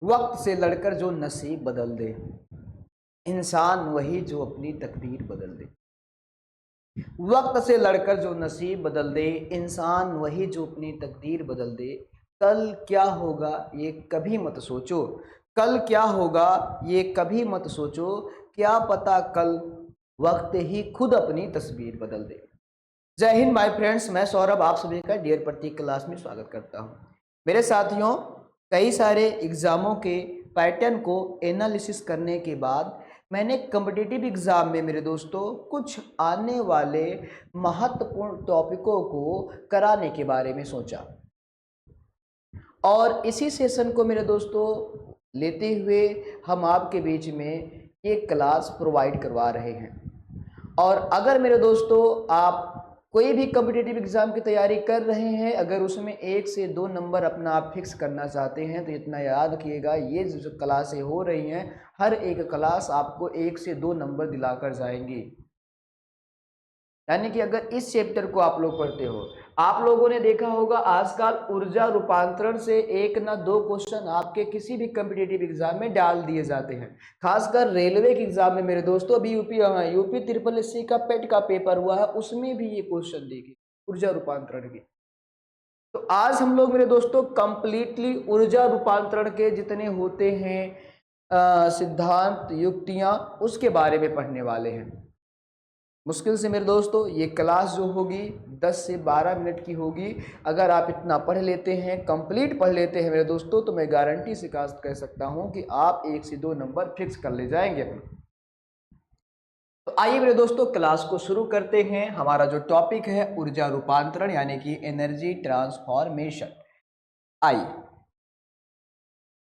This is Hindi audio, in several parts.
वक्त से लड़कर जो नसीब बदल दे, इंसान वही जो अपनी तकदीर बदल दे। वक्त से लड़कर जो नसीब बदल दे, इंसान वही जो अपनी तकदीर बदल दे। कल क्या होगा ये कभी मत सोचो, कल क्या होगा ये कभी मत सोचो, क्या पता कल वक्त ही खुद अपनी तस्वीर बदल दे। जय हिंद माय फ्रेंड्स, मैं सौरभ आप सभी का डियर प्रतीक क्लास में स्वागत करता हूं। मेरे साथियों, कई सारे एग्जामों के पैटर्न को एनालिसिस करने के बाद मैंने कॉम्पिटिटिव एग्जाम में मेरे दोस्तों कुछ आने वाले महत्वपूर्ण टॉपिकों को कराने के बारे में सोचा, और इसी सेशन को मेरे दोस्तों लेते हुए हम आपके बीच में एक क्लास प्रोवाइड करवा रहे हैं। और अगर मेरे दोस्तों आप कोई भी कॉम्पिटिटिव एग्जाम की तैयारी कर रहे हैं, अगर उसमें 1 से 2 नंबर अपना आप फिक्स करना चाहते हैं, तो इतना याद किएगा, ये जो क्लासें हो रही हैं हर एक क्लास आपको 1 से 2 नंबर दिलाकर जाएंगी। यानी कि अगर इस चैप्टर को आप लोग पढ़ते हो, आप लोगों ने देखा होगा आजकल ऊर्जा रूपांतरण से 1 ना 2 क्वेश्चन आपके किसी भी कॉम्पिटिटिव एग्जाम में डाल दिए जाते हैं। खासकर रेलवे के एग्जाम में मेरे दोस्तों, अभी यूपी ट्रिपल एससी का पेट का पेपर हुआ है, उसमें भी ये क्वेश्चन देगी ऊर्जा रूपांतरण की। तो आज हम लोग मेरे दोस्तों कंप्लीटली ऊर्जा रूपांतरण के जितने होते हैं सिद्धांत, युक्तियां, उसके बारे में पढ़ने वाले हैं। मुश्किल से मेरे दोस्तों ये क्लास जो होगी 10 से 12 मिनट की होगी। अगर आप इतना पढ़ लेते हैं, कंप्लीट पढ़ लेते हैं मेरे दोस्तों, तो मैं गारंटी से कह सकता हूं कि आप 1 से 2 नंबर फिक्स कर ले जाएंगे। तो आइए मेरे दोस्तों क्लास को शुरू करते हैं। हमारा जो टॉपिक है ऊर्जा रूपांतरण यानी कि एनर्जी ट्रांसफॉर्मेशन। आइए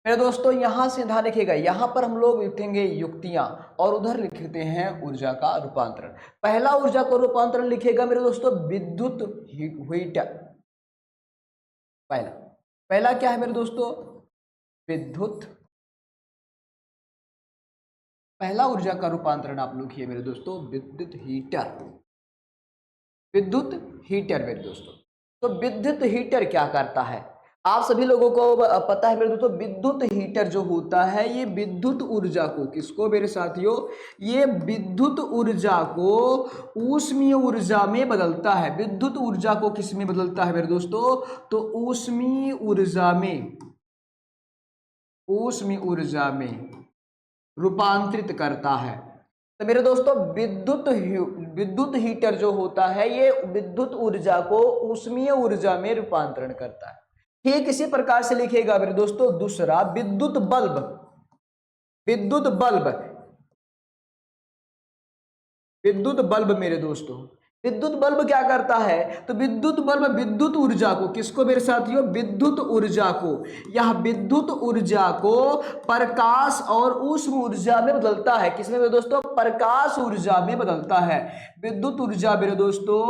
मेरे दोस्तों यहां से ध्यान रखिएगा, यहां पर हम लोग लिखेंगे युक्तियां और उधर लिखते हैं ऊर्जा का रूपांतरण। पहला ऊर्जा का रूपांतरण लिखेगा मेरे दोस्तों विद्युत हीटर। पहला क्या है मेरे दोस्तों? विद्युत। पहला ऊर्जा का रूपांतरण आप लोग किए मेरे दोस्तों विद्युत हीटर। विद्युत हीटर मेरे दोस्तों, तो विद्युत हीटर क्या करता है आप सभी लोगों को पता है मेरे दोस्तों। विद्युत हीटर जो होता है ये विद्युत ऊर्जा को, किसको मेरे साथियों? ये विद्युत ऊर्जा को ऊष्मीय ऊर्जा में बदलता है। विद्युत ऊर्जा को किस में बदलता है मेरे दोस्तों? तो ऊष्मीय ऊर्जा में, ऊष्मीय ऊर्जा में रूपांतरित करता है। तो मेरे दोस्तों विद्युत हीटर जो होता है ये विद्युत ऊर्जा को ऊष्मीय ऊर्जा में रूपांतरण करता है। ठीक इसी प्रकार से लिखेगा मेरे दोस्तों दूसरा विद्युत बल्ब। विद्युत बल्ब, विद्युत बल्ब मेरे दोस्तों, विद्युत बल्ब क्या करता है? तो विद्युत बल्ब विद्युत ऊर्जा को, किसको मेरे साथियों? विद्युत ऊर्जा को, यह विद्युत ऊर्जा को प्रकाश और ऊष्म ऊर्जा में बदलता है। किसमें मेरे दोस्तों? प्रकाश ऊर्जा में बदलता है। विद्युत ऊर्जा मेरे दोस्तों,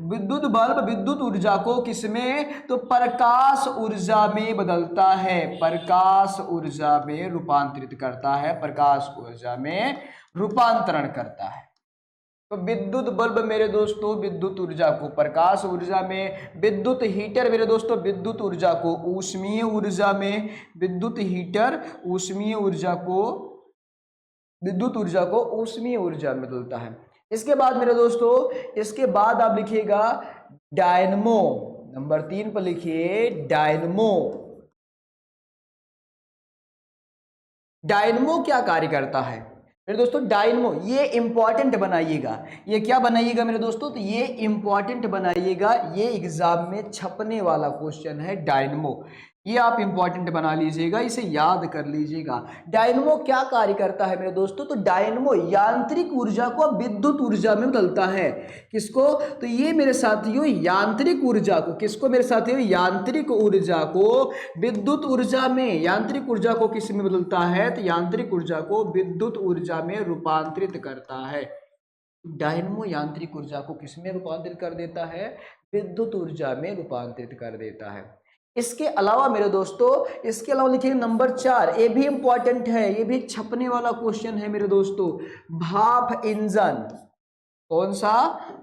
विद्युत बल्ब विद्युत ऊर्जा को किसमें? तो प्रकाश ऊर्जा में बदलता है, प्रकाश ऊर्जा में रूपांतरित करता है, प्रकाश ऊर्जा में रूपांतरण करता है। तो विद्युत बल्ब मेरे दोस्तों विद्युत ऊर्जा को प्रकाश ऊर्जा में, विद्युत हीटर मेरे दोस्तों विद्युत ऊर्जा को ऊष्मीय ऊर्जा में, विद्युत हीटर ऊष्मीय ऊर्जा को, विद्युत ऊर्जा को ऊष्मीय ऊर्जा में बदलता है। इसके बाद मेरे दोस्तों, इसके बाद आप लिखिएगा डायनमो। नंबर 3 पर लिखिए डायनमो। डायनमो क्या कार्य करता है मेरे दोस्तों? डायनमो, ये इंपॉर्टेंट बनाइएगा। ये क्या बनाइएगा मेरे दोस्तों? तो ये इंपॉर्टेंट बनाइएगा, ये एग्जाम में छपने वाला क्वेश्चन है डायनमो। ये आप इंपॉर्टेंट बना लीजिएगा, इसे याद कर लीजिएगा। डायनमो क्या कार्य करता है मेरे दोस्तों? तो डायनमो यांत्रिक ऊर्जा को विद्युत ऊर्जा में बदलता है। किसको? तो ये मेरे साथियों यांत्रिक ऊर्जा को, किसको मेरे साथियों? यांत्रिक ऊर्जा को विद्युत ऊर्जा में, यांत्रिक ऊर्जा को किस में बदलता है? तो यांत्रिक ऊर्जा को विद्युत ऊर्जा में रूपांतरित करता है। डायनमो यांत्रिक ऊर्जा को किस में रूपांतरित कर देता है? विद्युत ऊर्जा में रूपांतरित कर देता है। इसके अलावा मेरे दोस्तों, इसके अलावा लिखिए नंबर 4, ये भी इंपॉर्टेंट है, ये भी छपने वाला क्वेश्चन है मेरे दोस्तों। भाप इंजन। कौन सा?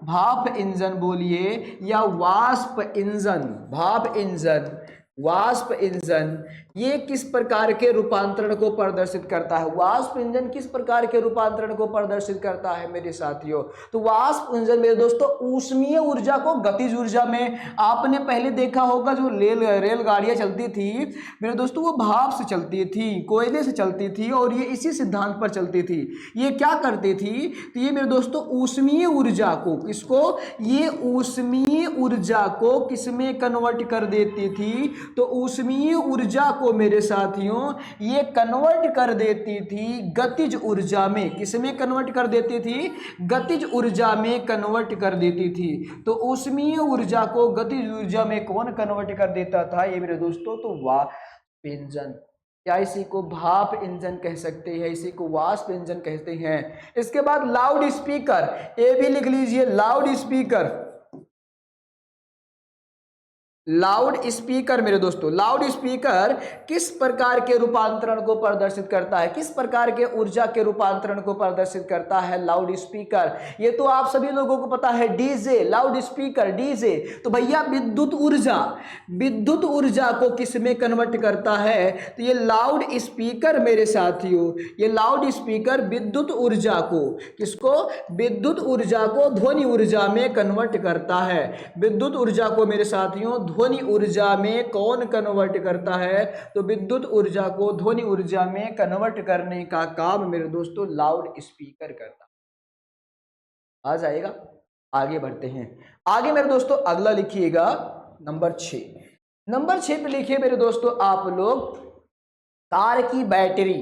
भाप इंजन बोलिए या वाष्प इंजन। भाप इंजन, वाष्प इंजन ये किस प्रकार के रूपांतरण को प्रदर्शित करता है? वाष्प इंजन किस प्रकार के रूपांतरण को प्रदर्शित करता है मेरे साथियों? तो वाष्प इंजन मेरे दोस्तों ऊष्मीय ऊर्जा को गतिज ऊर्जा में, आपने पहले देखा होगा जो रेलगाड़ियां चलती थी मेरे दोस्तों वो भाप से चलती थी, कोयले से चलती थी और ये इसी सिद्धांत पर चलती थी। ये क्या करती थी? तो ये मेरे दोस्तों ऊष्मीय ऊर्जा को, किसको? ये ऊष्मीय ऊर्जा को किसमें कन्वर्ट कर देती थी? तो ऊष्मीय ऊर्जा को मेरे साथियों ये कन्वर्ट कर देती थी गतिज ऊर्जा में। किसमें कन्वर्ट कर देती थी? गतिज ऊर्जा में कन्वर्ट कर देती थी। तो ऊष्मीय ऊर्जा को गतिज ऊर्जा में कौन कन्वर्ट कर देता था? ये मेरे दोस्तों तो वाष्प इंजन, या इसी को भाप इंजन कह सकते हैं, इसी को वाष्प इंजन कहते हैं। इसके बाद लाउड स्पीकर, ये भी लिख लीजिए, लाउड स्पीकर। लाउड स्पीकर मेरे दोस्तों, लाउड स्पीकर किस प्रकार के रूपांतरण को प्रदर्शित करता है? किस प्रकार के ऊर्जा के रूपांतरण को प्रदर्शित करता है लाउड स्पीकर? ये तो आप सभी लोगों को पता है, डीजे, लाउड स्पीकर डीजे। तो भैया विद्युत ऊर्जा, विद्युत ऊर्जा को किस में कन्वर्ट करता है? तो ये लाउड स्पीकर मेरे साथियों, ये लाउड स्पीकर विद्युत ऊर्जा को, किसको? विद्युत ऊर्जा को ध्वनि ऊर्जा में कन्वर्ट करता है। विद्युत ऊर्जा को मेरे साथियों ध्वनि ऊर्जा में कौन कन्वर्ट करता है? तो विद्युत ऊर्जा को ध्वनि ऊर्जा में कन्वर्ट करने का काम मेरे दोस्तों लाउड स्पीकर करता है। आ जाएगा, आगे बढ़ते हैं। आगे मेरे दोस्तों अगला लिखिएगा नंबर 6। नंबर 6 पे लिखिए मेरे दोस्तों आप लोग कार की बैटरी।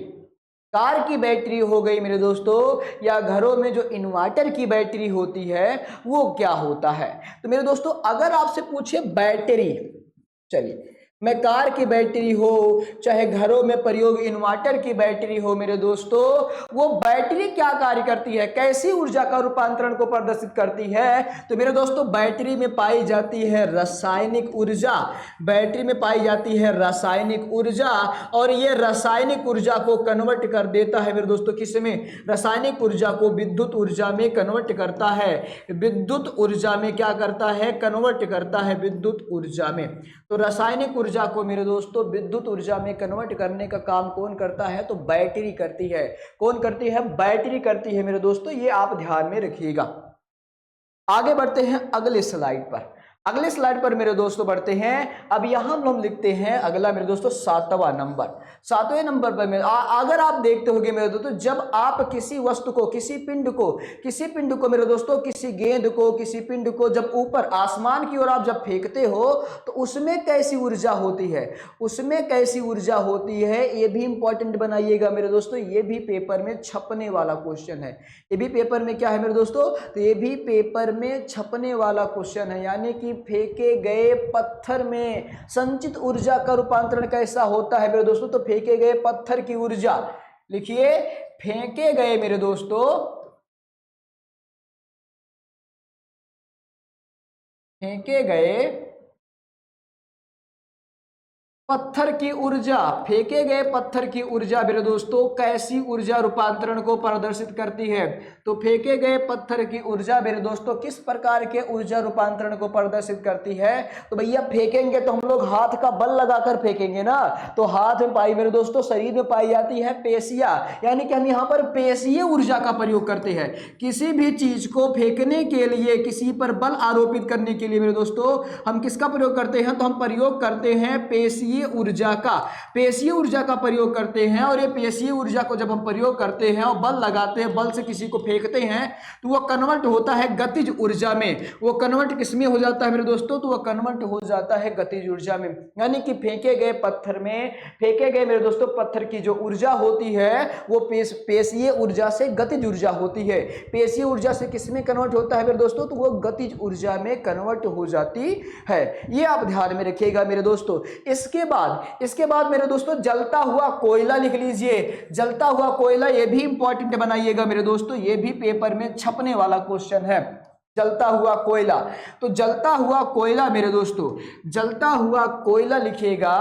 कार की बैटरी हो गई मेरे दोस्तों, या घरों में जो इन्वर्टर की बैटरी होती है वो क्या होता है? तो मेरे दोस्तों अगर आपसे पूछे बैटरी, चलिए मैं कार की बैटरी हो चाहे घरों में प्रयोग इन्वर्टर की बैटरी हो मेरे दोस्तों, वो बैटरी क्या कार्य करती है, कैसी ऊर्जा का रूपांतरण को प्रदर्शित करती है? तो मेरे दोस्तों बैटरी में पाई जाती है रासायनिक ऊर्जा। बैटरी में पाई जाती है रासायनिक ऊर्जा, और ये रासायनिक ऊर्जा को कन्वर्ट कर देता है मेरे दोस्तों किस में? रासायनिक ऊर्जा को विद्युत ऊर्जा में कन्वर्ट करता है। विद्युत ऊर्जा में क्या करता है? कन्वर्ट करता है विद्युत ऊर्जा में। तो रासायनिक ऊर्जा को मेरे दोस्तों विद्युत ऊर्जा में कन्वर्ट करने का काम कौन करता है? तो बैटरी करती है। कौन करती है? बैटरी करती है मेरे दोस्तों, ये आप ध्यान में रखिएगा। आगे बढ़ते हैं अगले स्लाइड पर। अगले स्लाइड पर मेरे दोस्तों बढ़ते हैं। अब यहां हम लिखते हैं अगला मेरे दोस्तों 7वां नंबर। 7वें नंबर पर अगर आप देखते होंगे मेरे दोस्तों, जब आप किसी वस्तु को, किसी पिंड को मेरे दोस्तों, किसी गेंद को, किसी पिंड को जब ऊपर आसमान की ओर आप जब फेंकते हो तो उसमें कैसी ऊर्जा होती है? उसमें कैसी ऊर्जा होती है ये भी इंपॉर्टेंट बनाइएगा मेरे दोस्तों। ये भी पेपर में छपने वाला क्वेश्चन है। ये भी पेपर में क्या है मेरे दोस्तों? तो ये भी पेपर में छपने वाला क्वेश्चन है। यानी कि फेंके गए पत्थर में संचित ऊर्जा का रूपांतरण कैसा होता है मेरे दोस्तों? तो फेंके गए पत्थर की ऊर्जा लिखिए, फेंके गए मेरे दोस्तों, फेंके गए पत्थर की ऊर्जा, फेंके गए पत्थर की ऊर्जा मेरे दोस्तों कैसी ऊर्जा रूपांतरण को प्रदर्शित करती है? तो फेंके गए पत्थर की ऊर्जा मेरे दोस्तों किस प्रकार के ऊर्जा रूपांतरण को प्रदर्शित करती है? तो भैया फेंकेंगे तो हम लोग हाथ का बल लगाकर फेंकेंगे ना, तो हाथ में पाई मेरे दोस्तों, शरीर में पाई जाती है पेशिया, यानी कि हम यहाँ पर पेशीय ऊर्जा का प्रयोग करते हैं। किसी भी चीज को फेंकने के लिए, किसी पर बल आरोपित करने के लिए मेरे दोस्तों हम किसका प्रयोग करते हैं? तो हम प्रयोग करते हैं पेशीय ऊर्जा का। पेशीय ऊर्जा का प्रयोग करते हैं, और ये पेशीय ऊर्जा को जब हम प्रयोग करते हैं और बल लगाते हैं, बल से किसी को फेंकते हैं तो वो कन्वर्ट होता है गतिज ऊर्जा में। वो कन्वर्ट किसमें हो जाता है मेरे दोस्तों? तो वो कन्वर्ट हो जाता है गतिज ऊर्जा में। यानी कि फेंके गए पत्थर में, फेंके गए मेरे दोस्तों पत्थर की जो ऊर्जा होती है वो पेशीय ऊर्जा से गतिज ऊर्जा होती है। पेशीय ऊर्जा से किसमें कन्वर्ट होता है मेरे दोस्तों? तो वो गतिज ऊर्जा में कन्वर्ट हो जाती है। ये आप ध्यान में रखिएगा मेरे दोस्तों। इसके बाद मेरे दोस्तों जलता हुआ कोयला लिख लीजिए। जलता हुआ कोयला ये भी इंपॉर्टेंट बनाइएगा मेरे दोस्तों, ये भी पेपर में छपने वाला क्वेश्चन है। जलता हुआ कोयला, तो जलता हुआ कोयला मेरे दोस्तों, जलता हुआ कोयला लिखिएगा,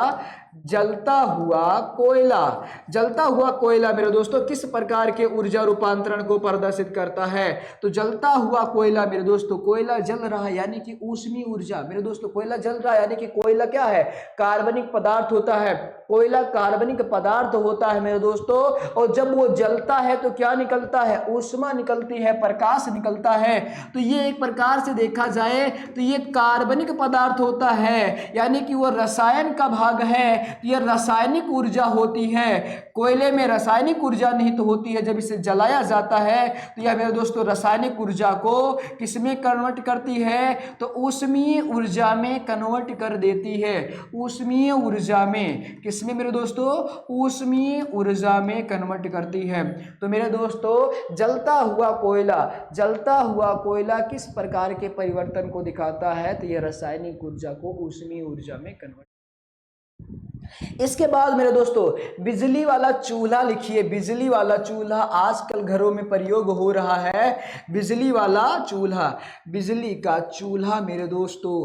जलता हुआ कोयला। जलता हुआ कोयला मेरे दोस्तों किस प्रकार के ऊर्जा रूपांतरण को प्रदर्शित करता है? तो जलता हुआ कोयला मेरे दोस्तों, कोयला जल रहा है यानी कि ऊष्मीय ऊर्जा। मेरे दोस्तों कोयला जल रहा है यानी कि कोयला क्या है? कार्बनिक पदार्थ होता है। कोयला कार्बनिक पदार्थ होता है मेरे दोस्तों, और जब वो जलता है तो क्या निकलता है? ऊष्मा निकलती है, प्रकाश निकलता है। तो ये एक प्रकार से देखा जाए तो ये कार्बनिक पदार्थ होता है, यानी कि वो रसायन का भाग है। तो ये रासायनिक ऊर्जा होती है। कोयले में रासायनिक ऊर्जा निहित होती है। जब इसे जलाया जाता है तो यह मेरे दोस्तों रासायनिक ऊर्जा को किसमें कन्वर्ट करती है? तो ऊष्मीय ऊर्जा में कन्वर्ट कर देती है। ऊष्मीय ऊर्जा में, किसमें मेरे दोस्तों? ऊष्मीय ऊर्जा में कन्वर्ट करती है। तो मेरे दोस्तों जलता हुआ कोयला, जलता हुआ कोयला किस प्रकार के परिवर्तन को दिखाता है? तो यह रासायनिक ऊर्जा को ऊष्मीय ऊर्जा में कन्वर्ट। इसके बाद मेरे दोस्तों बिजली वाला चूल्हा लिखिए। बिजली वाला चूल्हा आजकल घरों में प्रयोग हो रहा है। बिजली वाला चूल्हा, बिजली का चूल्हा मेरे दोस्तों,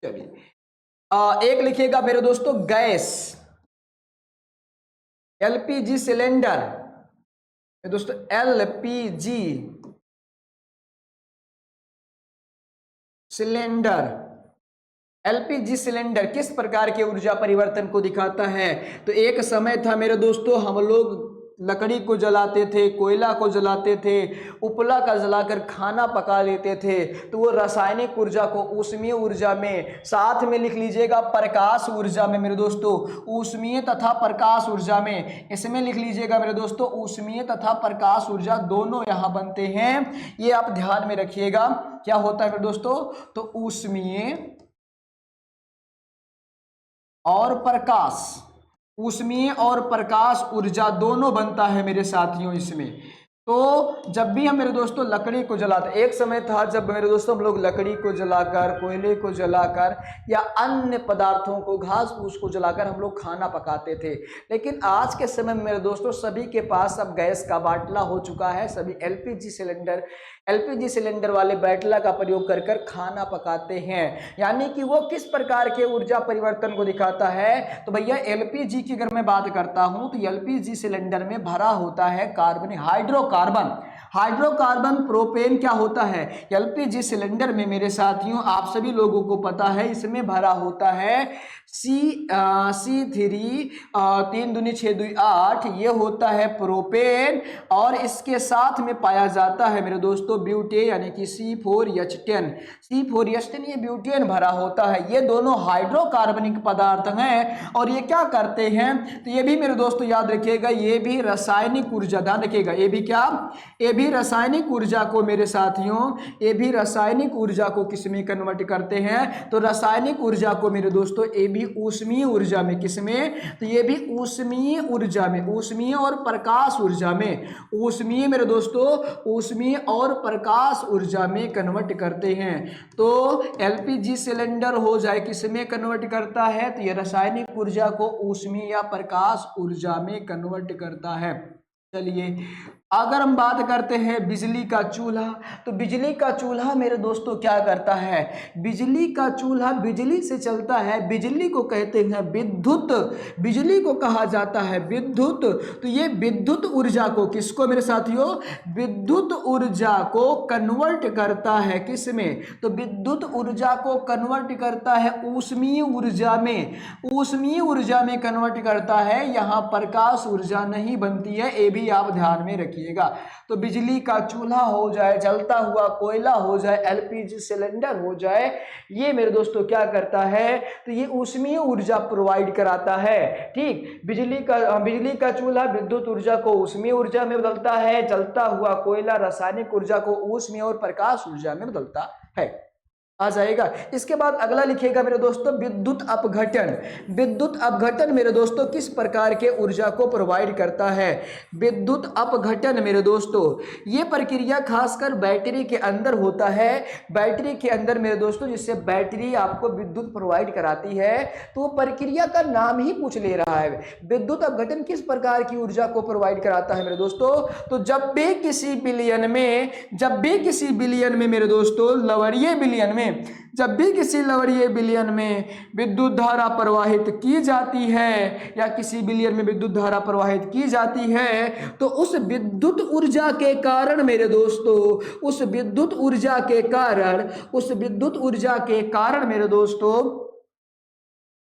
चलिए एक लिखिएगा मेरे दोस्तों गैस, एलपीजी सिलेंडर। मेरे दोस्तों एलपीजी सिलेंडर, एलपीजी सिलेंडर किस प्रकार के ऊर्जा परिवर्तन को दिखाता है? तो एक समय था मेरे दोस्तों हम लोग लकड़ी को जलाते थे, कोयला को जलाते थे, उपला का जलाकर खाना पका लेते थे। तो वो रासायनिक ऊर्जा को ऊष्मीय ऊर्जा में, साथ में लिख लीजिएगा प्रकाश ऊर्जा में मेरे दोस्तों, ऊष्मीय तथा प्रकाश ऊर्जा में, इसमें लिख लीजिएगा मेरे दोस्तों ऊष्मीय तथा प्रकाश ऊर्जा दोनों यहाँ बनते हैं। ये आप ध्यान में रखिएगा। क्या होता है मेरे दोस्तों? तो ऊष्मीय और प्रकाश, ऊष्मीय और प्रकाश ऊर्जा दोनों बनता है मेरे साथियों इसमें। तो जब भी हम मेरे दोस्तों लकड़ी को जलाते, एक समय था जब मेरे दोस्तों हम लोग लकड़ी को जलाकर, कोयले को जलाकर या अन्य पदार्थों को, घास फूस को जलाकर हम लोग खाना पकाते थे। लेकिन आज के समय में मेरे दोस्तों सभी के पास अब गैस का बाटला हो चुका है। सभी एलपीजी सिलेंडर वाले बाटला का प्रयोग कर कर खाना पकाते हैं। यानी कि वो किस प्रकार के ऊर्जा परिवर्तन को दिखाता है? तो भैया एलपीजी की अगर मैं बात करता हूं तो एलपीजी सिलेंडर में भरा होता है कार्बन, हाइड्रोकार्बन प्रोपेन क्या होता है? एलपीजी सिलेंडर में मेरे साथियों आप सभी लोगों को पता है इसमें भरा होता है C3 3 दूनी 6 दूनी 8, ये होता है प्रोपेन, और इसके साथ में पाया जाता है मेरे दोस्तों ब्यूटेन यानी कि C4H10। ये ब्यूटेन भरा होता है। ये दोनों हाइड्रोकार्बनिक पदार्थ हैं और ये क्या करते हैं? तो ये भी मेरे दोस्तों याद रखिएगा, ये भी रासायनिक ऊर्जा, ध्यान रखिएगा, ये भी क्या? ये भी रासायनिक ऊर्जा को मेरे साथियों, ये भी रासायनिक ऊर्जा को किसमें कन्वर्ट करते हैं? तो रासायनिक ऊर्जा को मेरे दोस्तों ये भी ऊष्मीय ऊर्जा में, किसमें? तो ये भी ऊष्मीय ऊर्जा में, ऊष्मीय और प्रकाश ऊर्जा में, ऊष्मीय मेरे दोस्तों, ऊष्मीय और प्रकाश ऊर्जा में कन्वर्ट करते हैं। तो एलपीजी सिलेंडर हो जाए किसमें कन्वर्ट करता है? तो ये रासायनिक ऊर्जा को ऊष्मीय या प्रकाश ऊर्जा में कन्वर्ट करता है। चलिए अगर हम बात करते हैं बिजली का चूल्हा, तो बिजली का चूल्हा मेरे दोस्तों क्या करता है? बिजली का चूल्हा बिजली से चलता है। बिजली को कहते हैं विद्युत, बिजली को कहा जाता है विद्युत। तो ये विद्युत ऊर्जा को, किसको मेरे साथियों? विद्युत ऊर्जा को कन्वर्ट करता है किसमें? तो विद्युत ऊर्जा को कन्वर्ट करता है ऊष्मीय ऊर्जा में, ऊष्मीय ऊर्जा में कन्वर्ट करता है। यहाँ प्रकाश ऊर्जा नहीं बनती है, ये भी आप ध्यान में रखिए। तो बिजली का चूल्हा हो जाए, जलता हुआ कोयला हो जाए, एलपीजी सिलेंडर हो जाए, ये मेरे दोस्तों क्या करता है? तो ये ऊष्मीय ऊर्जा प्रोवाइड कराता है। ठीक, बिजली का चूल्हा विद्युत ऊर्जा को ऊष्मीय ऊर्जा में बदलता है, जलता हुआ कोयला रासायनिक ऊर्जा को ऊष्मीय और प्रकाश ऊर्जा में बदलता है। आ जाएगा। इसके बाद अगला लिखिएगा मेरे दोस्तों विद्युत अपघटन। विद्युत अपघटन मेरे दोस्तों किस प्रकार के ऊर्जा को प्रोवाइड करता है? विद्युत अपघटन मेरे दोस्तों ये प्रक्रिया खासकर बैटरी के अंदर होता है। बैटरी के अंदर मेरे दोस्तों जिससे बैटरी आपको विद्युत प्रोवाइड कराती है, तो प्रक्रिया का नाम ही पूछ ले रहा है। विद्युत अपघटन किस प्रकार की ऊर्जा को प्रोवाइड कराता है मेरे दोस्तों? तो जब भी किसी बिलियन में मेरे दोस्तों लवरिये बिलियन में में जब भी किसी लवणीय विलयन में विद्युत धारा प्रवाहित की जाती है या किसी विलयन में विद्युत धारा प्रवाहित की जाती है तो उस विद्युत ऊर्जा के कारण मेरे दोस्तों, उस विद्युत ऊर्जा के कारण मेरे दोस्तों,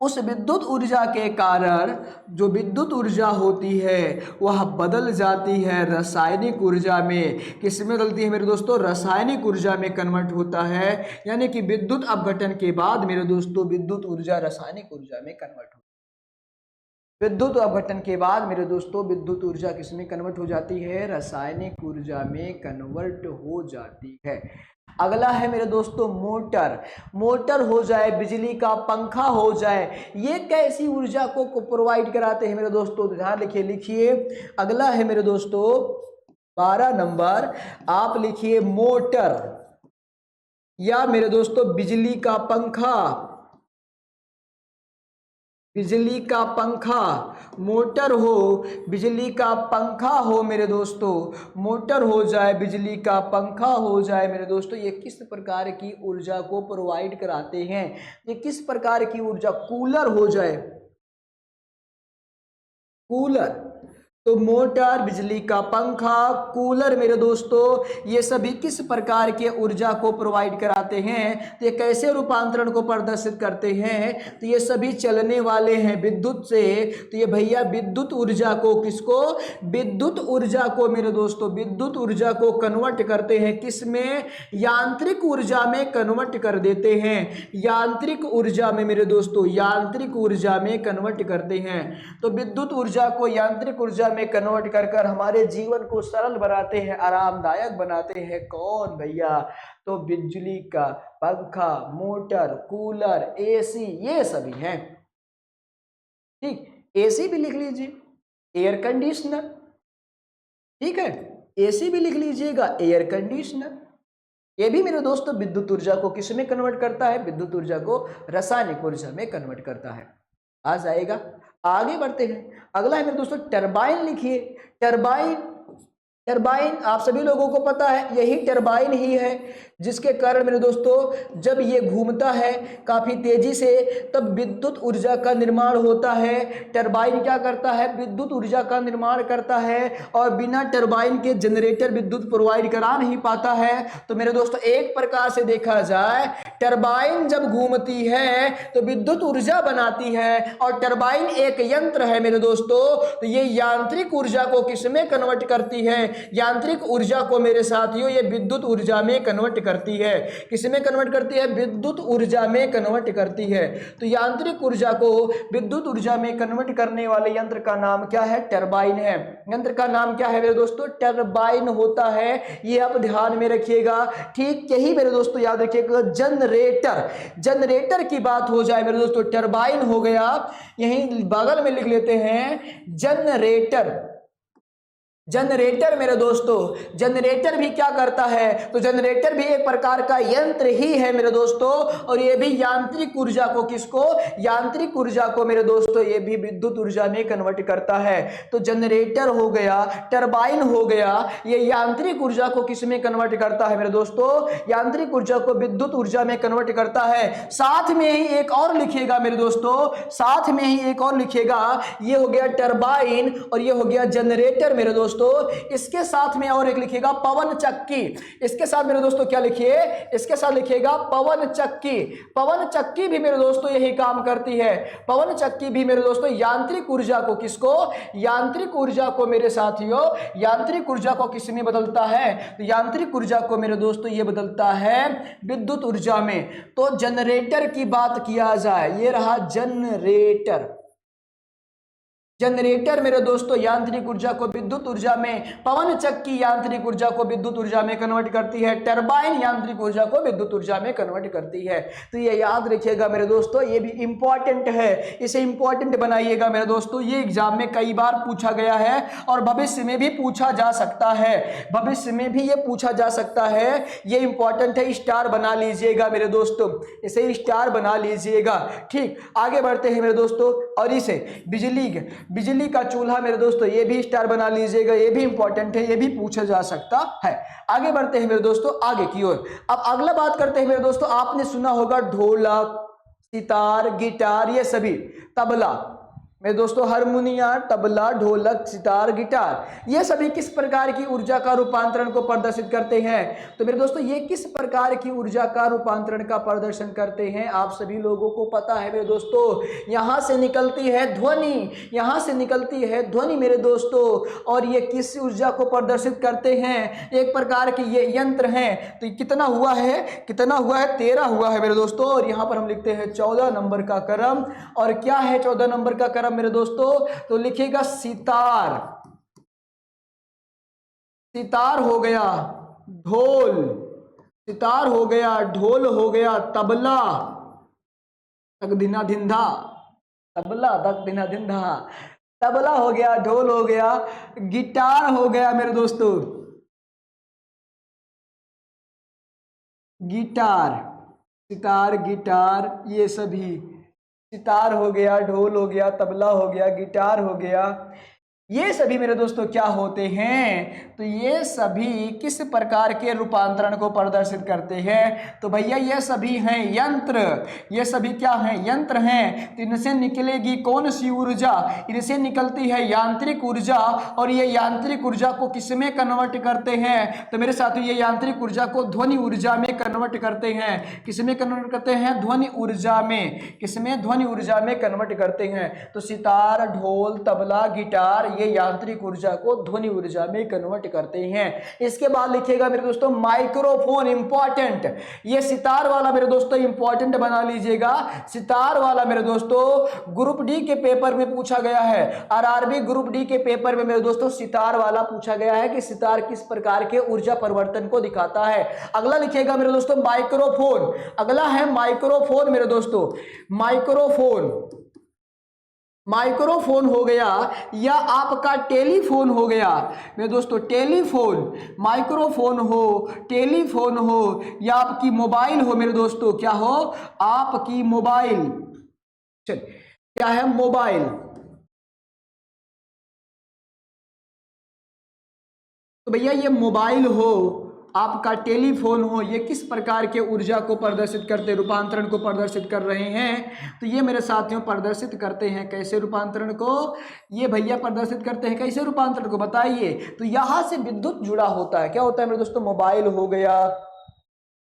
उस विद्युत ऊर्जा के कारण जो विद्युत ऊर्जा होती है वह बदल जाती है रासायनिक ऊर्जा में। किस में बदलती है मेरे दोस्तों? रासायनिक ऊर्जा में कन्वर्ट होता है। यानी कि विद्युत अपघटन के बाद मेरे दोस्तों विद्युत ऊर्जा रासायनिक ऊर्जा में कन्वर्ट होती है। विद्युत अपघटन के बाद मेरे दोस्तों विद्युत ऊर्जा किस में कन्वर्ट हो जाती है? रासायनिक ऊर्जा में कन्वर्ट हो जाती है। अगला है मेरे दोस्तों मोटर। मोटर हो जाए, बिजली का पंखा हो जाए, ये कैसी ऊर्जा को प्रोवाइड कराते हैं मेरे दोस्तों? ध्यान लिखिए, लिखिए अगला है मेरे दोस्तों 12 नंबर, आप लिखिए मोटर या मेरे दोस्तों बिजली का पंखा। बिजली का पंखा, मोटर हो, बिजली का पंखा हो मेरे दोस्तों, मोटर हो जाए, बिजली का पंखा हो जाए मेरे दोस्तों, ये किस प्रकार की ऊर्जा को प्रोवाइड कराते हैं? ये किस प्रकार की ऊर्जा? कूलर हो जाए, कूलर, तो मोटर, बिजली का पंखा, कूलर मेरे दोस्तों ये सभी किस प्रकार के ऊर्जा को प्रोवाइड कराते हैं? तो ये कैसे रूपांतरण को प्रदर्शित करते हैं? तो ये सभी चलने वाले हैं विद्युत से। तो ये भैया विद्युत ऊर्जा को, किसको? विद्युत ऊर्जा को मेरे दोस्तों, विद्युत ऊर्जा को कन्वर्ट करते हैं किस में? यांत्रिक ऊर्जा में कन्वर्ट कर देते हैं। यांत्रिक ऊर्जा में मेरे दोस्तों, यांत्रिक ऊर्जा में कन्वर्ट करते हैं। तो विद्युत ऊर्जा को यांत्रिक ऊर्जा में कन्वर्ट कर कर हमारे जीवन को सरल बनाते हैं, आरामदायक बनाते हैं। कौन भैया? तो बिजली का पंखा, मोटर, कूलर, एसी, ये सभी हैं। ठीक, एसी भी लिख लीजिए, एयर कंडीशनर। ठीक है, एसी भी लिख लीजिएगा, एयर कंडीशनर। ये भी मेरे दोस्तों विद्युत ऊर्जा को किस में कन्वर्ट करता है? विद्युत ऊर्जा को रासायनिक ऊर्जा में कन्वर्ट करता है। आ जाएगा, आगे बढ़ते हैं। अगला है मेरे दोस्तों टरबाइन। लिखिए टरबाइन। टरबाइन आप सभी लोगों को पता है, यही टरबाइन ही है जिसके कारण मेरे दोस्तों जब ये घूमता है काफ़ी तेजी से तब विद्युत ऊर्जा का निर्माण होता है। टरबाइन क्या करता है? विद्युत ऊर्जा का निर्माण करता है और बिना टरबाइन के जनरेटर विद्युत प्रोवाइड करा नहीं पाता है। तो मेरे दोस्तों एक प्रकार से देखा जाए, टरबाइन जब घूमती है तो विद्युत ऊर्जा बनाती है और टरबाइन एक यंत्र है मेरे दोस्तों, तो ये यांत्रिक ऊर्जा को किसमें कन्वर्ट करती है? यांत्रिक ऊर्जा को मेरे साथियों ये विद्युत ऊर्जा में कन्वर्ट करती है। किसमें कन्वर्ट करती है? विद्युत ऊर्जा में कन्वर्ट करती है। तो यांत्रिक ऊर्जा को विद्युत ऊर्जा में कन्वर्ट करने वाले यंत्र का नाम क्या है? टरबाइन है। यंत्र का नाम क्या है मेरे दोस्तों? टरबाइन होता है। ये आप ध्यान में रखिएगा। ठीक यही मेरे दोस्तों याद रखिएगा। जनरेटर, जनरेटर की बात हो जाए मेरे दोस्तों, टरबाइन हो गया, यहीं बगल में लिख लेते हैं जनरेटर। जनरेटर मेरे दोस्तों, जनरेटर भी क्या करता है? तो जनरेटर भी एक प्रकार का यंत्र ही है मेरे दोस्तों और ये भी यांत्रिक ऊर्जा को, किसको? यांत्रिक ऊर्जा को मेरे दोस्तों ये भी विद्युत ऊर्जा में कन्वर्ट करता है। तो जनरेटर हो गया, टरबाइन हो गया, ये यांत्रिक ऊर्जा को किस में कन्वर्ट करता है मेरे दोस्तों? यांत्रिक ऊर्जा को विद्युत ऊर्जा में कन्वर्ट करता है। साथ में ही एक और लिखिएगा मेरे दोस्तों, साथ में ही एक और लिखिएगा, ये हो गया टरबाइन और ये हो गया जनरेटर मेरे दोस्तों। इसके साथ में और एक लिखिएगा पवन चक्की। इसके साथ मेरे दोस्तों क्या लिखिए? इसके साथ लिखिएगा पवन चक्की। पवन चक्की भी मेरे दोस्तों यही काम करती है। पवन चक्की भी मेरे दोस्तों यांत्रिक ऊर्जा को, किसको? यांत्रिक ऊर्जा को मेरे साथियों, यांत्रिक ऊर्जा को किस में बदलता है? तो यांत्रिक ऊर्जा को मेरे दोस्तों ये बदलता है विद्युत ऊर्जा में। तो जनरेटर की बात किया जाए, ये रहा जनरेटर। जनरेटर मेरे दोस्तों यांत्रिक ऊर्जा को विद्युत ऊर्जा में, पवन चक्की यांत्रिक ऊर्जा को विद्युत ऊर्जा में कन्वर्ट करती है, टरबाइन यांत्रिक ऊर्जा को विद्युत ऊर्जा में कन्वर्ट करती है। तो ये याद रखिएगा मेरे दोस्तों, ये भी इंपॉर्टेंट है, इसे इंपॉर्टेंट बनाइएगा मेरे दोस्तों। ये एग्जाम में कई बार पूछा गया है और भविष्य में भी पूछा जा सकता है, भविष्य में भी ये पूछा जा सकता है। ये इंपॉर्टेंट है, स्टार बना लीजिएगा मेरे दोस्तों, इसे स्टार बना लीजिएगा। ठीक, आगे बढ़ते हैं मेरे दोस्तों और इसे बिजली का चूल्हा मेरे दोस्तों, ये भी स्टार बना लीजिएगा, ये भी इंपॉर्टेंट है, ये भी पूछा जा सकता है। आगे बढ़ते हैं मेरे दोस्तों आगे की ओर। अब अगला बात करते हैं मेरे दोस्तों, आपने सुना होगा ढोलक, सितार, गिटार, ये सभी, तबला मेरे दोस्तों, हारमोनिया, तबला, ढोलक, सितार, गिटार, ये सभी किस प्रकार की ऊर्जा का रूपांतरण को प्रदर्शित करते हैं? तो मेरे दोस्तों ये किस प्रकार की ऊर्जा का रूपांतरण का प्रदर्शन करते हैं? आप सभी लोगों को पता है मेरे दोस्तों, यहाँ से निकलती है ध्वनि, यहाँ से निकलती है ध्वनि मेरे दोस्तों, और ये किस ऊर्जा को प्रदर्शित करते हैं? एक प्रकार के ये यंत्र हैं। तो कितना हुआ है, कितना हुआ है? 13 हुआ है मेरे दोस्तों, और यहाँ पर हम लिखते हैं 14 नंबर का क्रम। और क्या है 14 नंबर का क्रम मेरे दोस्तों? तो लिखिएगा सितार, सितार हो गया, ढोल, सितार हो गया, ढोल हो गया, तबला, तक दिना धिंधा, तबला तक दिना धिंधा, तबला हो गया, ढोल हो गया, गिटार हो गया मेरे दोस्तों, गिटार, सितार, गिटार, ये सभी, सितार हो गया, ढोल हो गया, तबला हो गया, गिटार हो गया, ये सभी मेरे दोस्तों क्या होते हैं? तो ये सभी किस प्रकार के रूपांतरण को प्रदर्शित करते हैं? तो भैया ये सभी हैं यंत्र, ये सभी क्या हैं? यंत्र हैं। तो इनसे निकलेगी कौन सी ऊर्जा? इनसे निकलती है यांत्रिक ऊर्जा, और ये यांत्रिक ऊर्जा को किसमें कन्वर्ट करते हैं? तो मेरे साथियों ये यांत्रिक ऊर्जा को ध्वनि ऊर्जा में कन्वर्ट करते हैं। किसमें कन्वर्ट करते हैं? ध्वनि ऊर्जा में। किसमें? ध्वनि ऊर्जा में कन्वर्ट करते हैं। तो सितार, ढोल, तबला, गिटार, ये यांत्रिक ऊर्जा को ध्वनि ऊर्जा में कन्वर्ट करते हैं। इसके बाद लिखिएगा मेरे दोस्तों माइक्रोफोन, इंपॉर्टेंट, ये सितार वाला मेरे दोस्तों इंपॉर्टेंट बना लीजिएगा। सितार वाला मेरे दोस्तों ग्रुप डी के पेपर में पूछा गया है, आरआरबी ग्रुप डी के पेपर में मेरे दोस्तों सितार वाला पूछा गया है कि सितार किस प्रकार के ऊर्जा परिवर्तन को दिखाता है। अगला लिखिएगा मेरे दोस्तों माइक्रोफोन, अगला है माइक्रोफोन मेरे दोस्तों, माइक्रोफोन, माइक्रोफोन हो गया या आपका टेलीफोन हो गया मेरे दोस्तों, टेलीफोन, माइक्रोफोन हो, टेलीफोन हो, या आपकी मोबाइल हो मेरे दोस्तों, क्या हो? आपकी मोबाइल, चल क्या है? मोबाइल। तो भैया ये मोबाइल हो, आपका टेलीफोन हो, ये किस प्रकार के ऊर्जा को प्रदर्शित करते, रूपांतरण को प्रदर्शित कर रहे हैं? तो ये मेरे साथियों प्रदर्शित करते हैं कैसे रूपांतरण को? ये भैया प्रदर्शित करते हैं कैसे रूपांतरण को, बताइए। तो यहां से विद्युत जुड़ा होता है, क्या होता है मेरे दोस्तों? मोबाइल हो गया,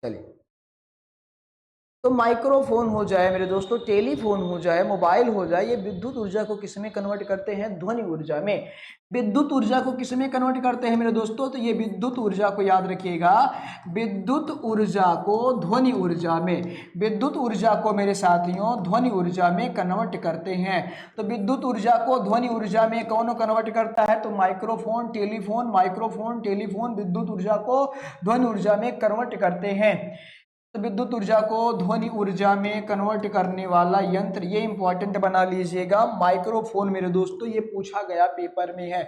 चलिए, तो माइक्रोफोन हो जाए मेरे दोस्तों, टेलीफोन हो जाए, मोबाइल हो जाए, ये विद्युत ऊर्जा को किसमें कन्वर्ट करते हैं? ध्वनि ऊर्जा में। विद्युत ऊर्जा को किसमें कन्वर्ट करते हैं मेरे दोस्तों? तो ये विद्युत ऊर्जा को याद रखिएगा, विद्युत ऊर्जा को ध्वनि ऊर्जा में, विद्युत ऊर्जा को मेरे साथियों ध्वनि ऊर्जा में कन्वर्ट करते हैं। तो विद्युत ऊर्जा को ध्वनि ऊर्जा में कौन कन्वर्ट करता है? तो माइक्रोफोन, टेलीफोन, माइक्रोफोन, टेलीफोन विद्युत ऊर्जा को ध्वनि ऊर्जा में कन्वर्ट करते हैं। तो विद्युत ऊर्जा को ध्वनि ऊर्जा में कन्वर्ट करने वाला यंत्र, ये इंपॉर्टेंट बना लीजिएगा माइक्रोफोन मेरे दोस्तों, ये पूछा गया पेपर में है।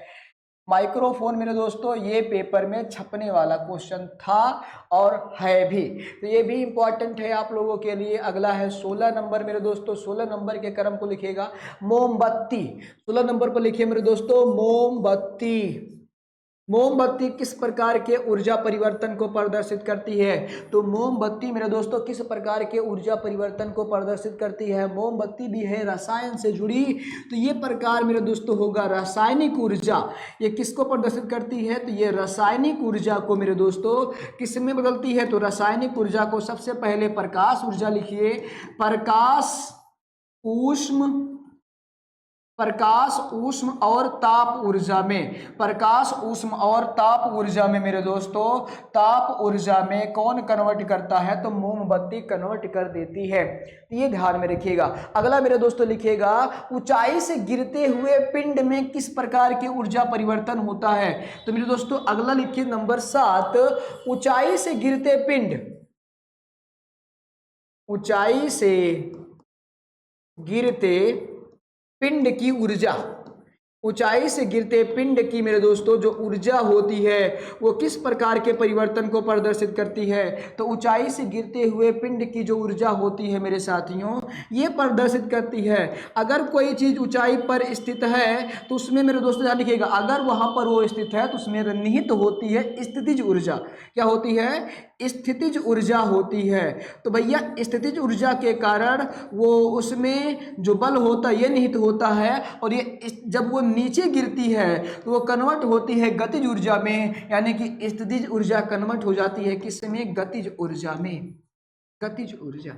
माइक्रोफोन मेरे दोस्तों ये पेपर में छपने वाला क्वेश्चन था और है भी, तो ये भी इंपॉर्टेंट है आप लोगों के लिए। अगला है 16 नंबर मेरे दोस्तों, 16 नंबर के क्रम को लिखिएगा मोमबत्ती। 16 नंबर पर लिखिए मेरे दोस्तों मोमबत्ती। मोमबत्ती किस प्रकार के ऊर्जा परिवर्तन को प्रदर्शित करती है? तो मोमबत्ती मेरे दोस्तों किस प्रकार के ऊर्जा परिवर्तन को प्रदर्शित करती है? मोमबत्ती भी है रसायन से जुड़ी, तो ये प्रकार मेरे दोस्तों होगा रासायनिक ऊर्जा। ये किसको प्रदर्शित करती है? तो ये रासायनिक ऊर्जा को मेरे दोस्तों किस में बदलती है? तो रासायनिक ऊर्जा को सबसे पहले प्रकाश ऊर्जा लिखिए, प्रकाश, ऊष्म, प्रकाश, ऊष्म और ताप ऊर्जा में, प्रकाश, ऊष्म और ताप ऊर्जा में मेरे दोस्तों, ताप ऊर्जा में कौन कन्वर्ट करता है? तो मोमबत्ती कन्वर्ट कर देती है। तो ये ध्यान में रखिएगा। अगला मेरे दोस्तों लिखिएगा ऊंचाई से गिरते हुए पिंड में किस प्रकार की ऊर्जा परिवर्तन होता है? तो मेरे दोस्तों अगला लिखिए नंबर 7, ऊंचाई से गिरते पिंड, ऊंचाई से गिरते पिंड की ऊर्जा, ऊंचाई से गिरते पिंड की मेरे दोस्तों जो ऊर्जा होती है वो किस प्रकार के परिवर्तन को प्रदर्शित करती है? तो ऊंचाई से गिरते हुए पिंड की जो ऊर्जा होती है मेरे साथियों, ये प्रदर्शित करती है। अगर कोई चीज ऊंचाई पर स्थित है तो उसमें मेरे दोस्तों ध्यान रखिएगा, अगर वहां पर वो स्थित है तो उसमें निहित होती है स्थितिज ऊर्जा। क्या होती है? स्थितिज ऊर्जा होती है। तो भैया स्थितिज ऊर्जा के कारण वो उसमें जो बल होता है ये निहित होता है, और ये जब वो नीचे गिरती है तो वो कन्वर्ट होती है गतिज ऊर्जा में, यानी कि स्थितिज ऊर्जा कन्वर्ट हो जाती है किस में? गतिज ऊर्जा में। गतिज ऊर्जा।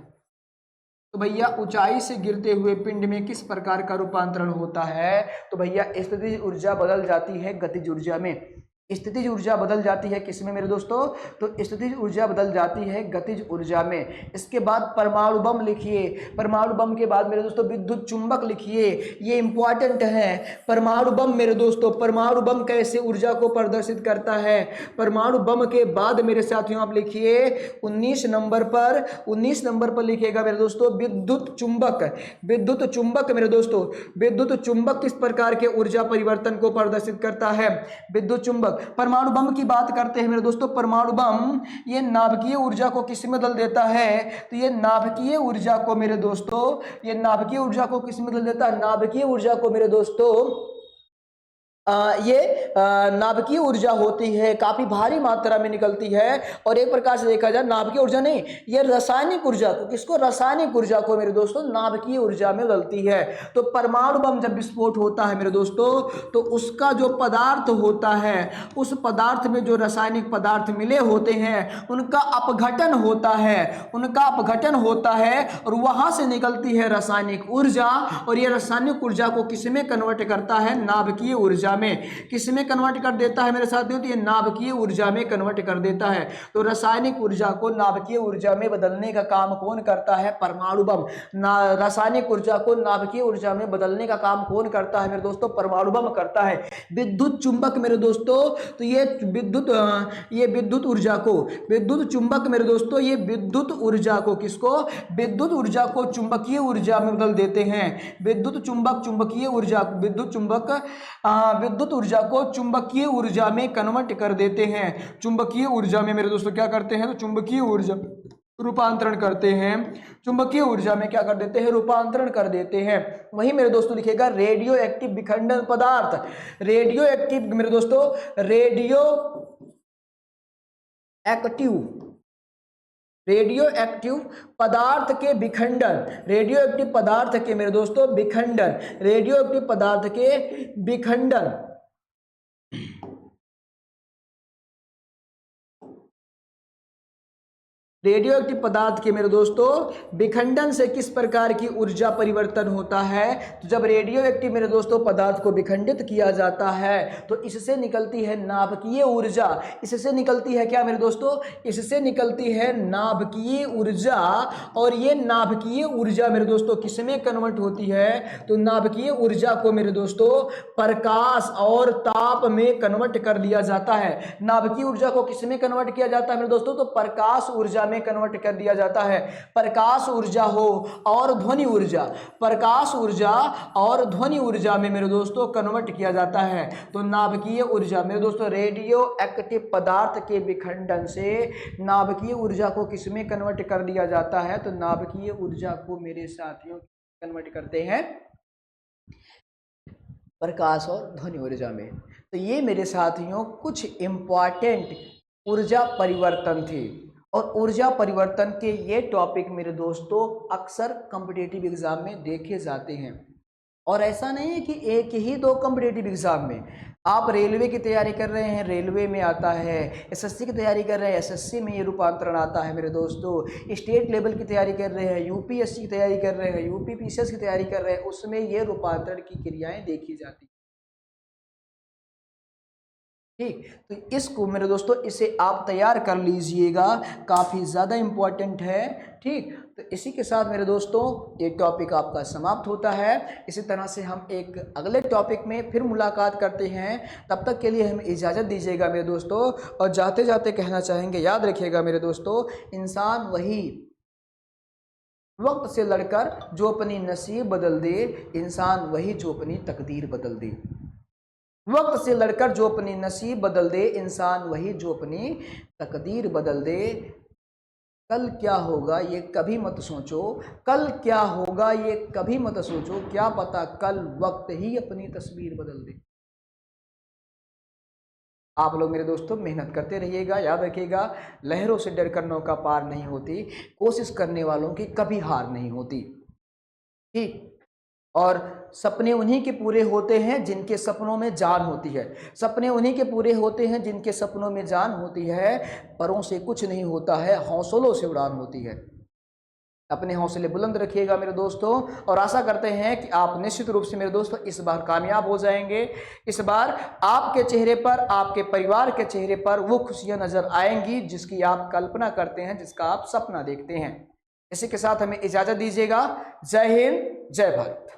तो भैया ऊंचाई से गिरते हुए पिंड में किस प्रकार का रूपांतरण होता है? तो भैया स्थितिज ऊर्जा बदल जाती है गतिज ऊर्जा में। स्थितिज ऊर्जा बदल जाती है किसमें मेरे दोस्तों? तो स्थितिज ऊर्जा बदल जाती है गतिज ऊर्जा में। इसके बाद परमाणु बम लिखिए। परमाणु बम के बाद मेरे दोस्तों विद्युत चुंबक लिखिए, ये इंपॉर्टेंट है। परमाणु बम मेरे दोस्तों, परमाणु बम कैसे ऊर्जा को प्रदर्शित करता है? परमाणु बम के बाद मेरे साथियों आप लिखिए 19 नंबर पर, 19 नंबर पर लिखिएगा मेरे दोस्तों विद्युत चुंबक। विद्युत चुंबक मेरे दोस्तों, विद्युत चुंबक किस प्रकार के ऊर्जा परिवर्तन को प्रदर्शित करता है? विद्युत चुंबक। परमाणु बम की बात करते हैं मेरे दोस्तों, परमाणु बम ये नाभिकीय ऊर्जा को किस में बदल देता है? तो ये नाभिकीय ऊर्जा को मेरे दोस्तों, ये नाभिकीय ऊर्जा को किस में बदल देता है? नाभिकीय ऊर्जा को मेरे दोस्तों ये नाभिकीय ऊर्जा होती है, काफी भारी मात्रा में निकलती है। और एक प्रकार से देखा जाए नाभिकीय ऊर्जा नहीं, ये रासायनिक ऊर्जा को, किसको? रासायनिक ऊर्जा को मेरे दोस्तों नाभिकीय ऊर्जा में बदलती है। तो परमाणु बम जब विस्फोट होता है मेरे दोस्तों, तो उसका जो पदार्थ होता है, उस पदार्थ में जो रासायनिक पदार्थ मिले होते हैं उनका अपघटन होता है, उनका अपघटन होता है, और वहां से निकलती है रासायनिक ऊर्जा। और ये रासायनिक ऊर्जा को किसमें कन्वर्ट करता है? नाभिकीय ऊर्जा में। किसमें कन्वर्ट कर देता है मेरे साथियों? तो ये नाभिकीय ऊर्जा में कन्वर्ट कर देता है। तो रासायनिक ऊर्जा को नाभिकीय ऊर्जा में बदलने का काम कौन करता है? परमाणु बम। रासायनिक ऊर्जा को नाभिकीय ऊर्जा में बदलने का काम कौन करता है मेरे दोस्तों? परमाणु बम करता है। विद्युत चुंबक मेरे दोस्तों, तो ये विद्युत ऊर्जा को, विद्युत चुंबक मेरे दोस्तों, ये विद्युत ऊर्जा को किसको? विद्युत ऊर्जा को चुंबकीय ऊर्जा में बदल देते हैं। विद्युत चुंबक चुंबकीय ऊर्जा, विद्युत चुंबक विद्युत ऊर्जा को चुंबकीय ऊर्जा में कन्वर्ट कर देते हैं। चुंबकीय ऊर्जा में मेरे दोस्तों क्या करते हैं? तो चुंबकीय ऊर्जा रूपांतरण करते हैं। चुंबकीय ऊर्जा में क्या कर देते हैं? रूपांतरण कर देते हैं। वही मेरे दोस्तों लिखेगा रेडियो एक्टिव विखंडन पदार्थ। रेडियो एक्टिव मेरे दोस्तों, रेडियो एक्टिव पदार्थ के विखंडन, रेडियो एक्टिव पदार्थ के मेरे दोस्तों विखंडन, रेडियो एक्टिव पदार्थ के विखंडन, रेडियो एक्टिव पदार्थ के मेरे दोस्तों विखंडन से किस प्रकार की ऊर्जा परिवर्तन होता है? तो जब रेडियो एक्टिव मेरे दोस्तों पदार्थ को विखंडित किया जाता है तो इससे निकलती है नाभिकीय ऊर्जा। इससे निकलती है क्या मेरे दोस्तों? इससे निकलती है नाभिकीय ऊर्जा। और ये नाभिकीय ऊर्जा मेरे दोस्तों किसमें कन्वर्ट होती है? तो नाभिकीय ऊर्जा को मेरे दोस्तों प्रकाश और ताप में कन्वर्ट कर दिया जाता है। नाभिकीय ऊर्जा को किसमें कन्वर्ट किया जाता है मेरे दोस्तों? तो प्रकाश ऊर्जा में कन्वर्ट कर दिया जाता है। प्रकाश ऊर्जा हो और ध्वनि ऊर्जा, प्रकाश ऊर्जा और ध्वनि ऊर्जा में मेरे दोस्तों कन्वर्ट किया जाता है। तो नाभिकीय ऊर्जा मेरे दोस्तों रेडियो एक्टिव पदार्थ के विखंडन से नाभिकीय ऊर्जा को किसमें कन्वर्ट कर दिया जाता है? तो नाभिकीय ऊर्जा को मेरे साथियों कन्वर्ट करते हैं प्रकाश और ध्वनि ऊर्जा में। तो ये मेरे साथियों कुछ इंपॉर्टेंट ऊर्जा परिवर्तन थे। और ऊर्जा परिवर्तन के ये टॉपिक मेरे दोस्तों अक्सर कॉम्पिटिटिव एग्जाम में देखे जाते हैं। और ऐसा नहीं है कि एक ही दो कॉम्पिटिटिव एग्जाम में, आप रेलवे की तैयारी कर रहे हैं, रेलवे में आता है, एसएससी की तैयारी कर रहे हैं, एसएससी में ये रूपांतरण आता है मेरे दोस्तों, स्टेट लेवल की तैयारी कर रहे हैं, यूपीएससी की तैयारी कर रहे हैं, यूपीपीसीएस की तैयारी कर रहे हैं, उसमें ये रूपांतरण की क्रियाएं देखी जाती हैं। ठीक, तो इसको मेरे दोस्तों इसे आप तैयार कर लीजिएगा, काफ़ी ज़्यादा इम्पोर्टेंट है। ठीक, तो इसी के साथ मेरे दोस्तों ये टॉपिक आपका समाप्त होता है। इसी तरह से हम एक अगले टॉपिक में फिर मुलाकात करते हैं। तब तक के लिए हमें इजाज़त दीजिएगा मेरे दोस्तों। और जाते जाते कहना चाहेंगे, याद रखिएगा मेरे दोस्तों, इंसान वही वक्त से लड़कर जो अपनी नसीब बदल दे, इंसान वही जो अपनी तकदीर बदल दे। वक्त से लड़कर जो अपनी नसीब बदल दे, इंसान वही जो अपनी तकदीर बदल दे। कल क्या होगा ये कभी मत सोचो, कल क्या होगा ये कभी मत सोचो, क्या पता कल वक्त ही अपनी तस्वीर बदल दे। आप लोग मेरे दोस्तों मेहनत करते रहिएगा, याद रखिएगा लहरों से डरकर नौका पार नहीं होती, कोशिश करने वालों की कभी हार नहीं होती। ठीक। और सपने उन्हीं के पूरे होते हैं जिनके सपनों में जान होती है, सपने उन्हीं के पूरे होते हैं जिनके सपनों में जान होती है। परों से कुछ नहीं होता है, हौसलों से उड़ान होती है। अपने हौसले बुलंद रखिएगा मेरे दोस्तों, और आशा करते हैं कि आप निश्चित रूप से मेरे दोस्तों इस बार कामयाब हो जाएंगे। इस बार आपके चेहरे पर, आपके परिवार के चेहरे पर वो खुशियां नजर आएंगी जिसकी आप कल्पना करते हैं, जिसका आप सपना देखते हैं। इसी के साथ हमें इजाजत दीजिएगा। जय हिंद, जय भारत।